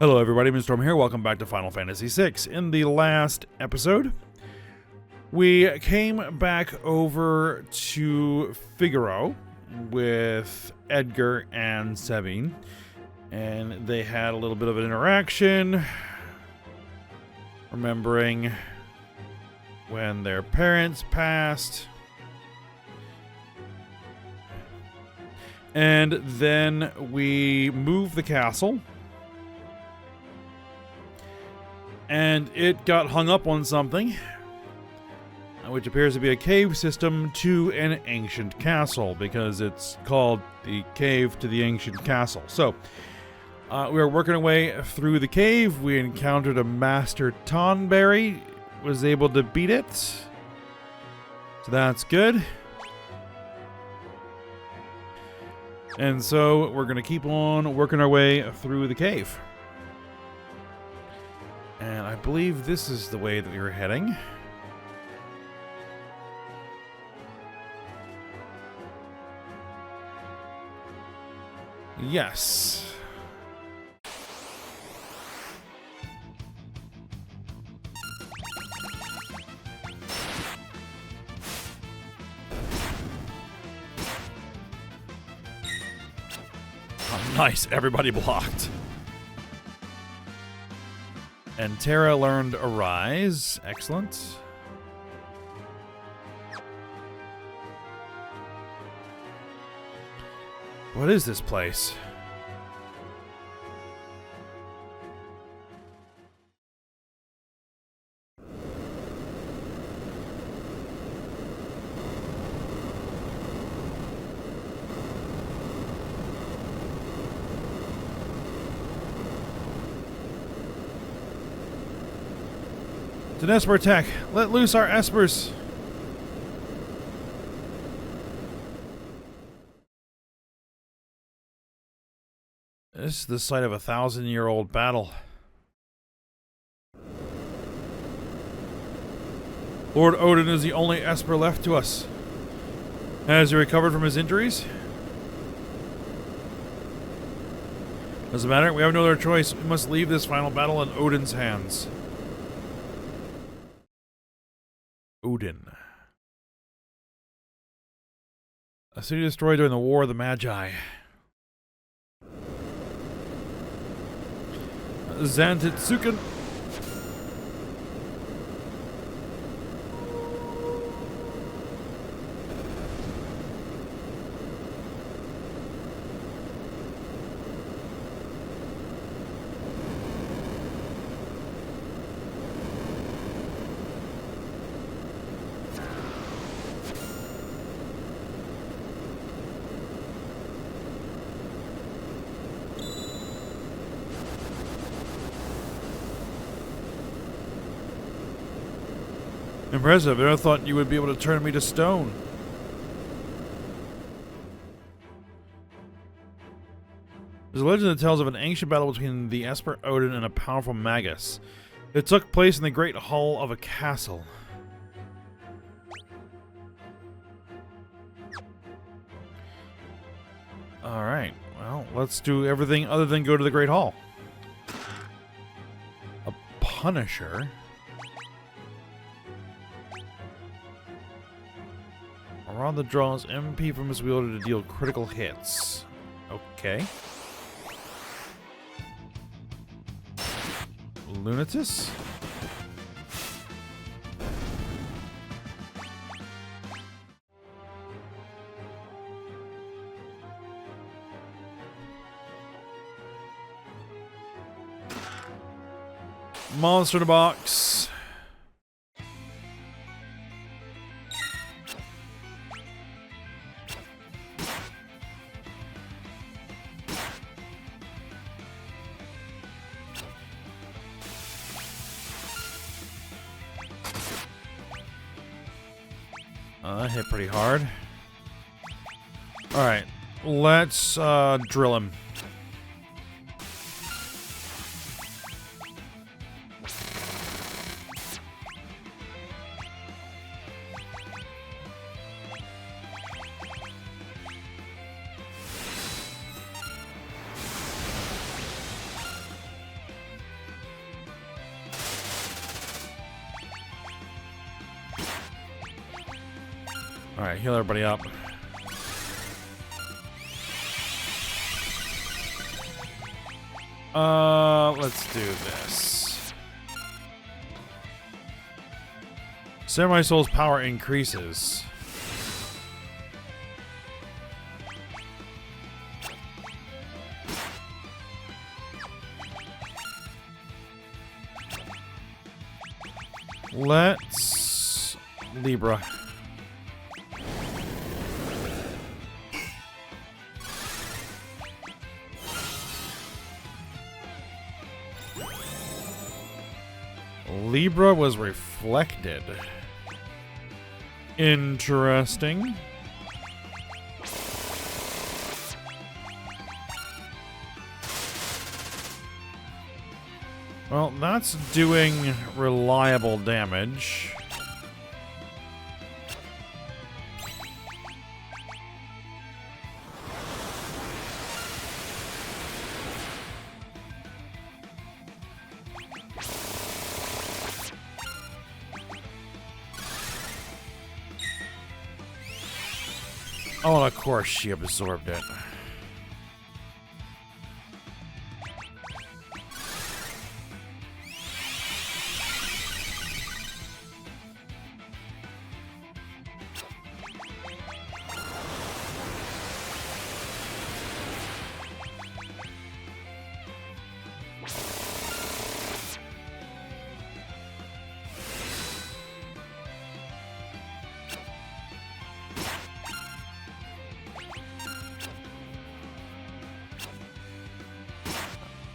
Hello everybody, Mr. Storm here. Welcome back to Final Fantasy VI. In the last episode, we came back over to Figaro with Edgar and Sabine, and they had a little bit of an interaction, remembering when their parents passed. And then we moved the castle, and it got hung up on something, which appears to be a cave system to an ancient castle, because it's called the Cave to the Ancient Castle. So, we were working our way through the cave. We encountered a Master Tonberry, was able to beat it, so that's good. And so, we're going to keep on working our way through the cave. And I believe this is the way that we were heading. Yes. Oh, nice. Everybody blocked. And Terra learned Arise. Excellent. What is this place? It's an Esper attack. Let loose our Espers. This is the site of a 1,000-year-old battle. Lord Odin is the only Esper left to us. Has he recovered from his injuries? Doesn't matter. We have no other choice. We must leave this final battle in Odin's hands. Odin. A city destroyed during the War of the Magi. Zantitsuken. Impressive. I never thought you would be able to turn me to stone. There's a legend that tells of an ancient battle between the Esper Odin and a powerful Magus. It took place in the great hall of a castle. Alright, well, let's do everything other than go to the great hall. A Punisher? Around the draws MP from his wielder to deal critical hits. Okay. Lunatus? Monster in a box. That hit pretty hard. Alright, let's drill him. Alright, heal everybody up. Let's do this. Samurai Soul's power increases. Let's Libra. Libra was reflected. Interesting. Well, that's doing reliable damage. Oh, and of course she absorbed it.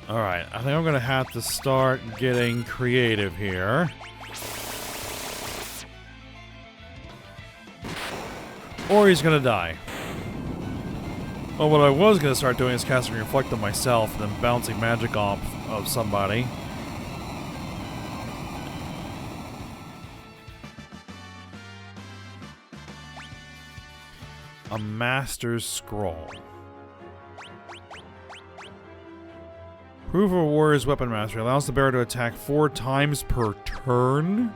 Alright, I think I'm gonna have to start getting creative here. Or he's gonna die. Well, what I was gonna start doing is casting Reflect on myself and then bouncing magic off of somebody. A Master's Scroll. Proof of a warrior's weapon mastery allows the bearer to attack 4 times per turn.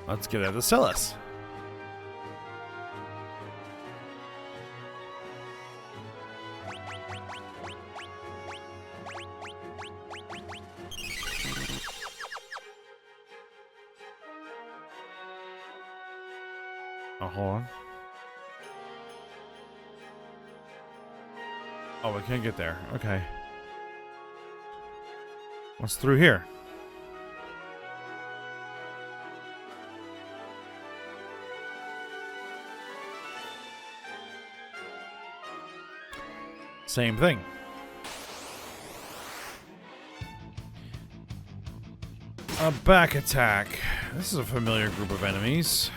Let's get out of Celis. Oh, hold on. Oh, we can't get there. Okay. What's through here? Same thing. A back attack. This is a familiar group of enemies.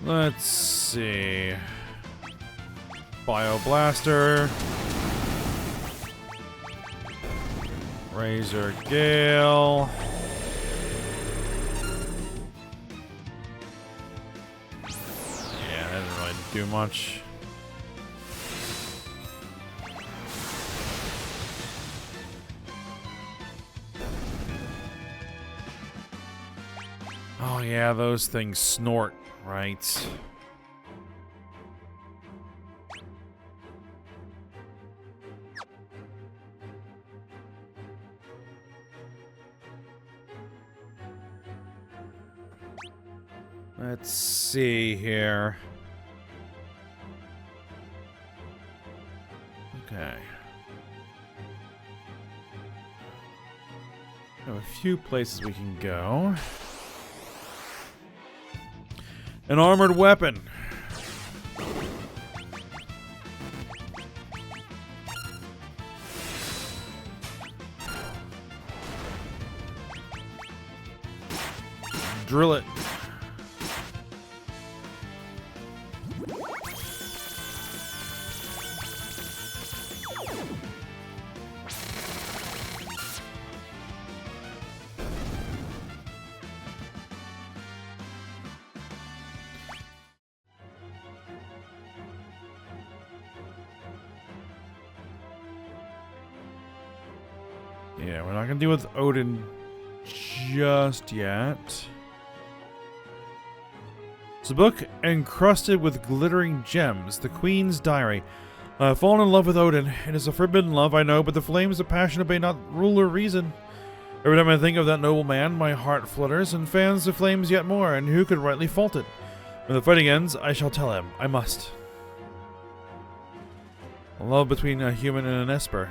Let's see. Bioblaster. Razor Gale. Yeah, that didn't really do much. Oh yeah, those things snort. Right. Let's see here. Okay. Have a few places we can go. An armored weapon. Drill it. Yeah, we're not gonna deal with Odin just yet. It's a book encrusted with glittering gems, the Queen's Diary. I have fallen in love with Odin. It is a forbidden love, I know, but the flames of passion obey not rule or reason. Every time I think of that noble man, my heart flutters and fans the flames yet more, and who could rightly fault it? When the fighting ends, I shall tell him. I must. A love between a human and an esper.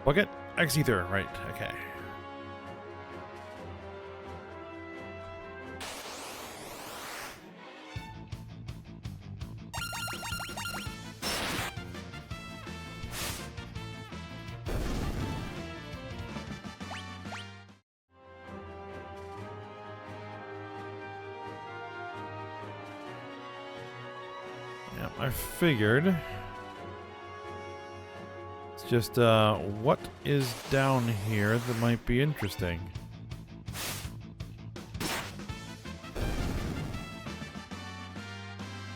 Bucket? X-Ether, right, okay. Yeah, I figured. Just, what is down here that might be interesting?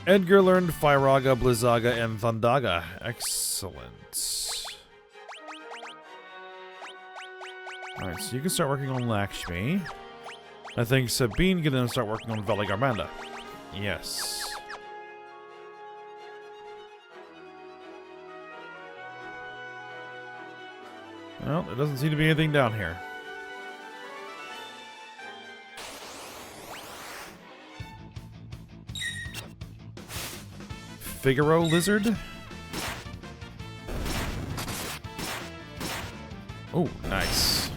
Edgar learned Fyraga, Blizzaga, and Thandaga. Excellent. Alright, so you can start working on Lakshmi. I think Sabine can then start working on Veligarmanda. Yes. Well, there doesn't seem to be anything down here. Figaro lizard? Oh, nice.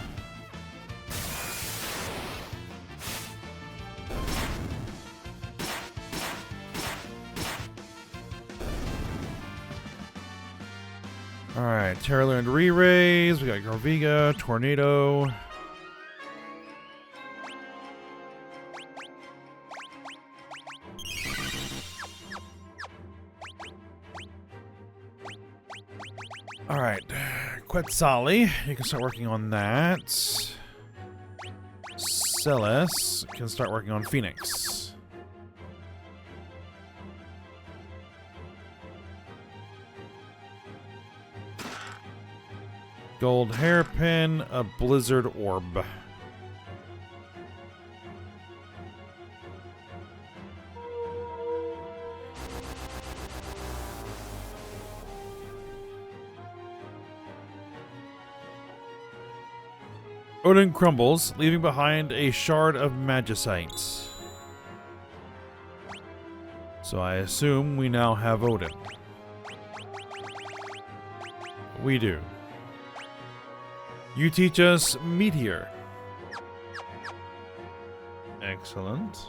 Alright, Terra learned Re-Raise, we got Garviga, Tornado. Alright, Quetzali, you can start working on that. Celes can start working on Phoenix. Gold hairpin, a blizzard orb. Odin crumbles, leaving behind a shard of magicite. So I assume we now have Odin. We do. You teach us Meteor. Excellent.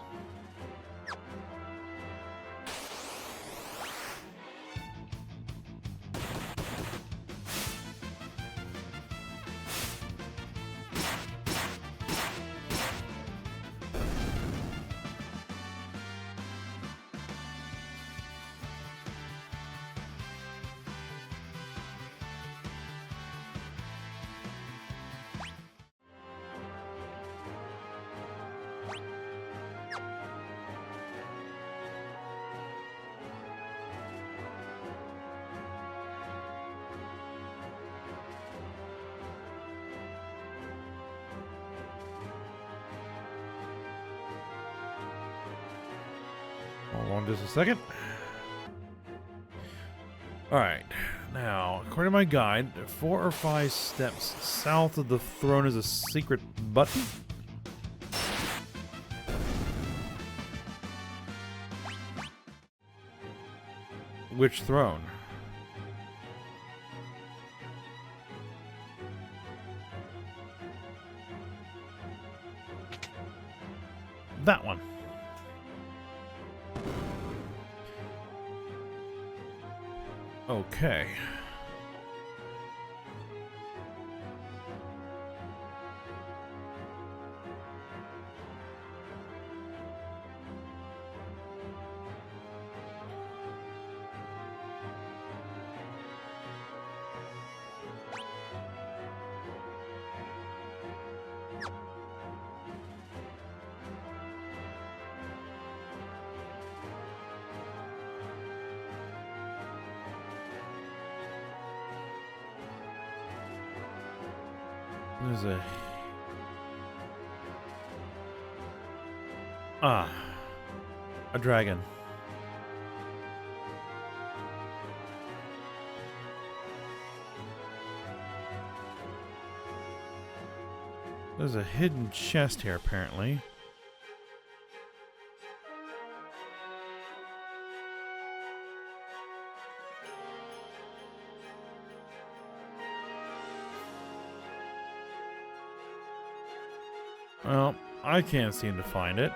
Hold on just a second. Alright, now, according to my guide, 4 or 5 steps south of the throne is a secret button. Which throne? that one. Okay. There's a dragon. There's a hidden chest here, apparently. Well, I can't seem to find it.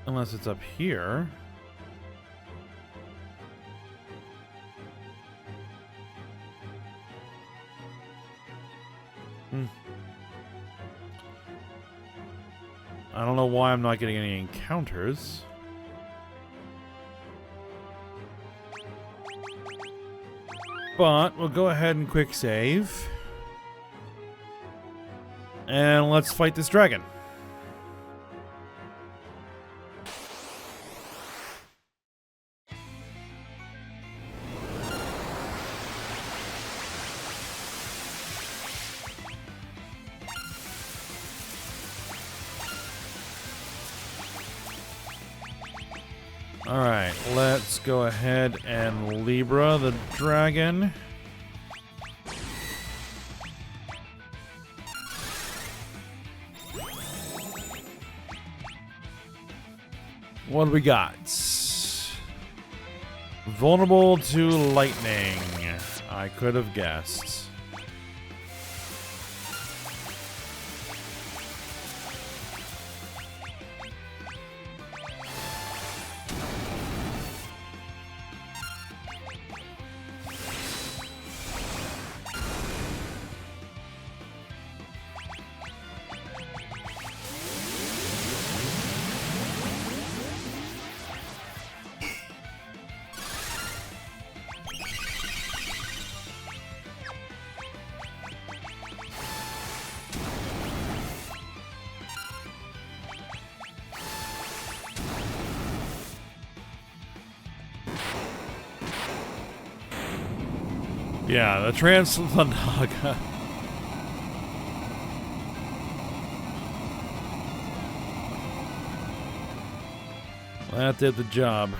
Unless it's up here. I don't know why I'm not getting any encounters. But we'll go ahead and quick save. And let's fight this dragon. Alright, let's go ahead and Libra the dragon. What do we got? Vulnerable to lightning. I could have guessed. Yeah, the Translunaga. That did the job.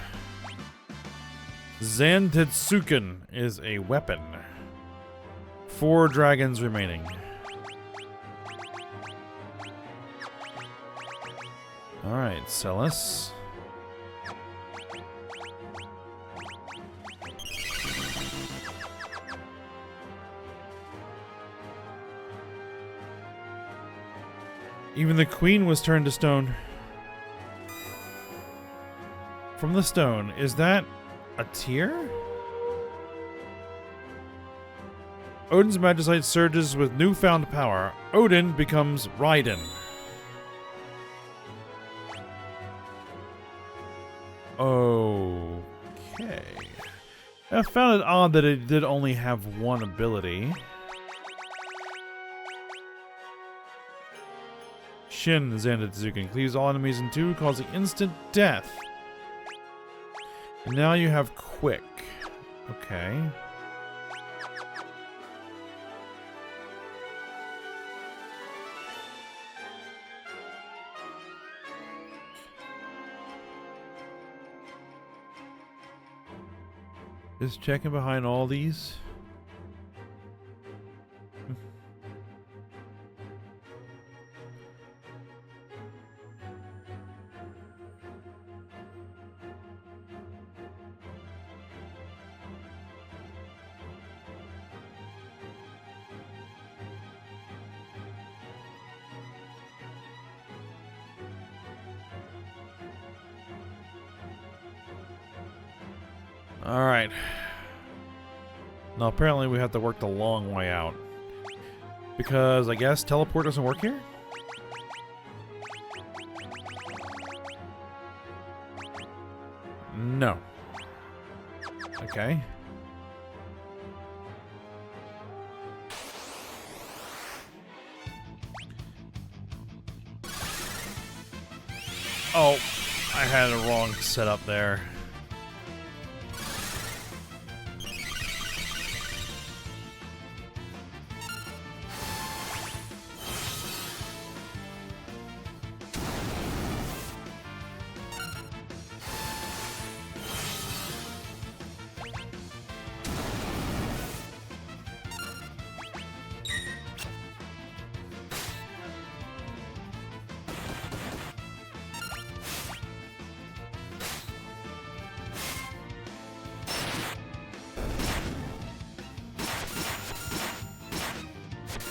Zantetsuken is a weapon. 4 dragons remaining. Alright, Celis. Even the queen was turned to stone. From the stone, is that a tear? Odin's Magicite surges with newfound power. Odin becomes Raiden. Okay. I found it odd that it did only have one ability. Shin Zantetsuken cleaves all enemies in 2, causing instant death. And now you have Quick. Okay. Just checking behind all these. Alright. Now apparently we have to work the long way out. Because I guess teleport doesn't work here? No. Okay. Oh, I had a wrong setup there.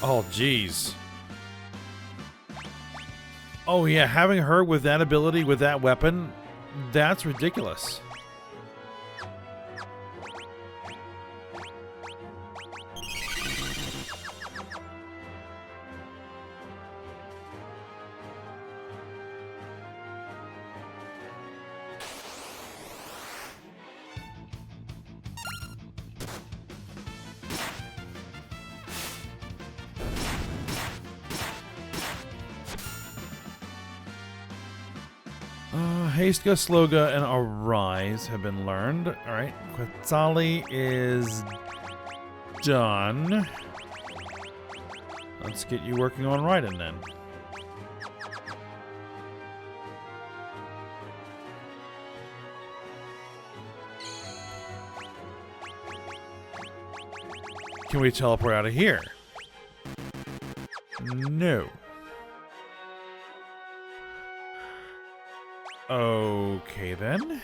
Oh, jeez. Oh, yeah, having her with that ability, with that weapon, that's ridiculous. Hasteга, Sloga, and Arise have been learned. Alright, Quetzali is done. Let's get you working on Raiden then. Can we teleport out of here? No. Okay, then.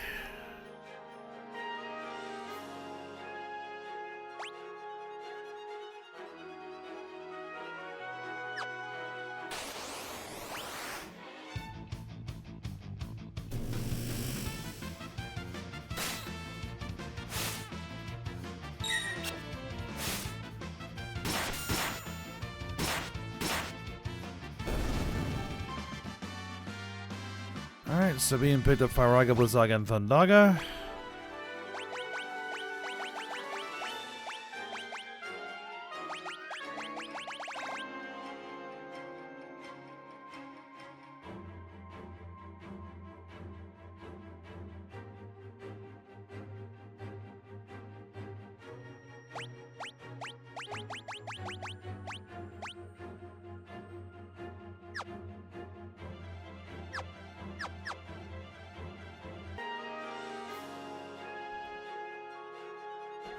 Alright, Sabine picked up Firaga, Blizzaga, and Thundaga.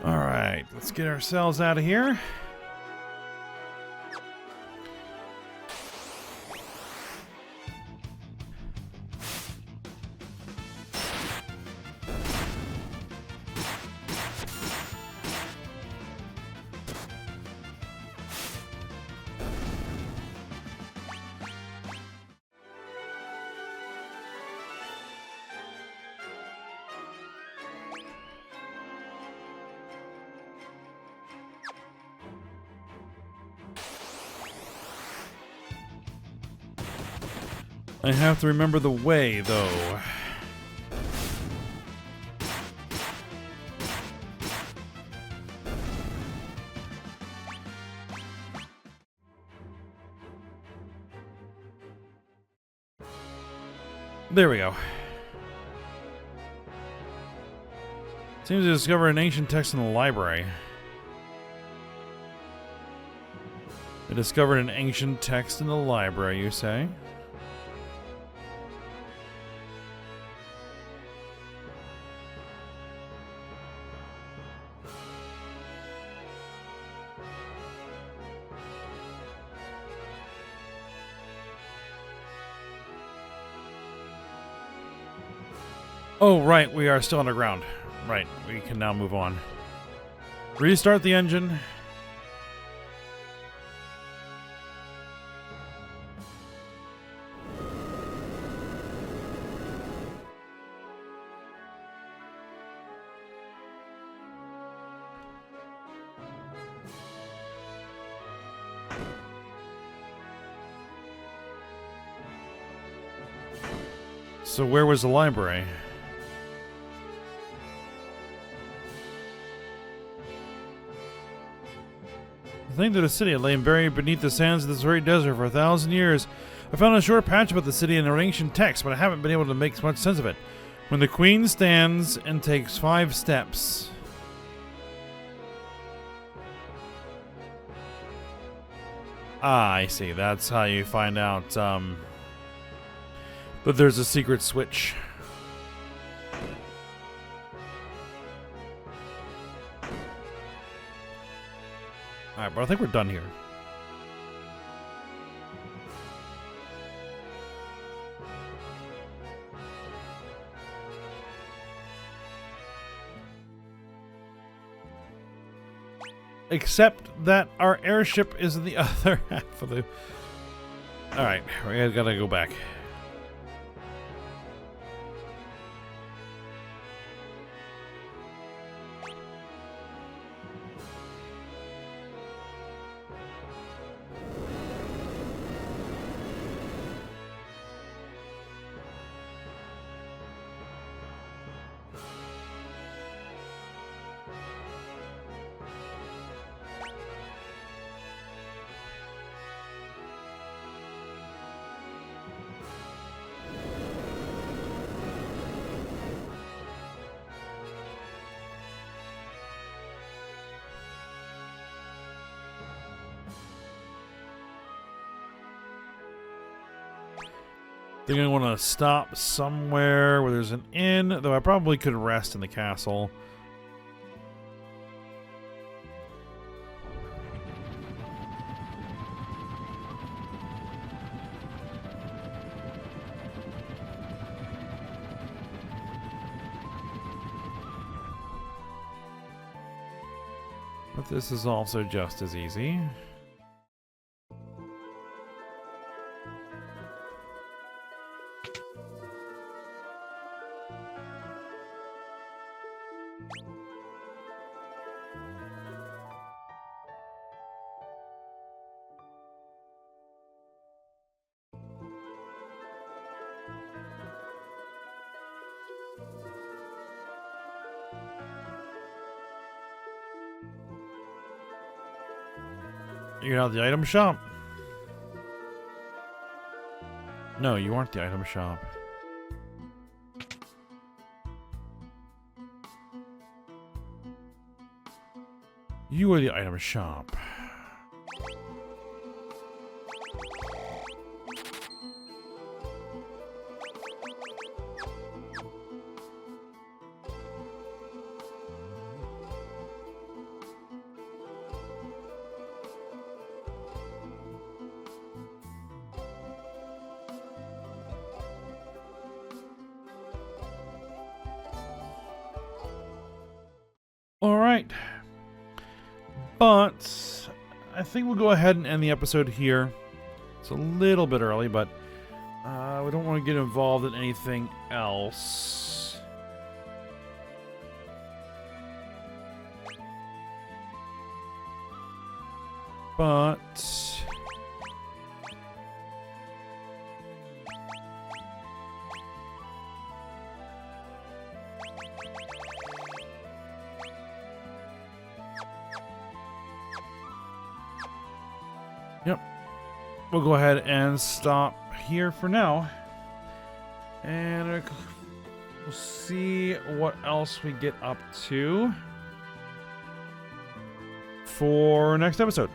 Alright, let's get ourselves out of here. I have to remember the way, though. There we go. Seems to discover an ancient text in the library. I discovered an ancient text in the library, you say? Oh, right, we are still underground. Right, we can now move on. Restart the engine. So where was the library? The thing to the city lay buried beneath the sands of this very desert for 1,000 years. I found a short patch about the city in an ancient text, but I haven't been able to make much sense of it. When the queen stands and takes 5 steps. Ah, I see. That's how you find out that there's a secret switch. Alright, but I think we're done here. Except that our airship is in the other half of the... Alright, we gotta go back. I think I want to stop somewhere where there's an inn, though I probably could rest in the castle. But this is also just as easy. You're not the item shop? No, you aren't the item shop. You are the item shop. All right. But I think we'll go ahead and end the episode here. It's a little bit early, but we don't want to get involved in anything else. But yep. We'll go ahead and stop here for now. And we'll see what else we get up to for next episode.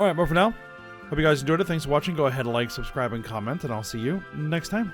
Alright, but for now, hope you guys enjoyed it. Thanks for watching. Go ahead and like, subscribe, and comment, and I'll see you next time.